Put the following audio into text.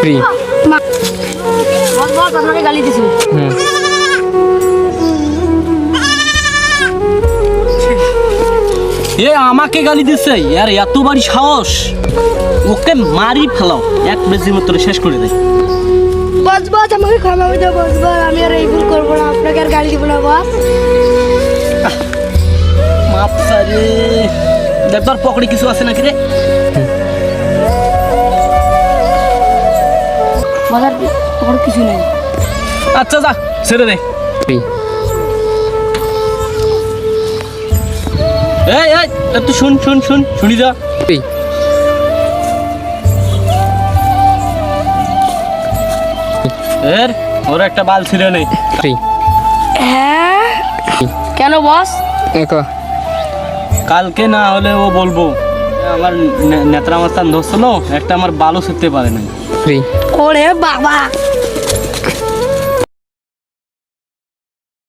Free. বস বস আপনাকে গালি দিছি। এ আমাকে গালি দিচ্ছে আর এত বাড়ি সাহস, ওকে মারি ফেলাও, এক বেজির মতো শেষ করে দেয়। বস বস আমাকে ক্ষমা করে দাও বস বস, আমি আর এই ভুল করবো না, আপনাকে আর গালি দিব না বস। মাপ সারে দেখ তোর পকেটে কিছু আছে নাকি রে? বাজার তোমার কিছু নেই। আচ্ছা যা ছেড়ে দে। ফ্রি। এই এই তুই শুন শুন শুন শুনি যা। ফ্রি। এর ওর একটা বাল ছিঁড়ে নেই। ফ্রি। হ্যাঁ কেন বস? দেখো কালকে না হলে ও বলবো আমার নেত্রা মাস্তান ধরছিল, একটা আমার বালও ছিঁড়তে পারে নাই। ফ্রি। ওরে বাবা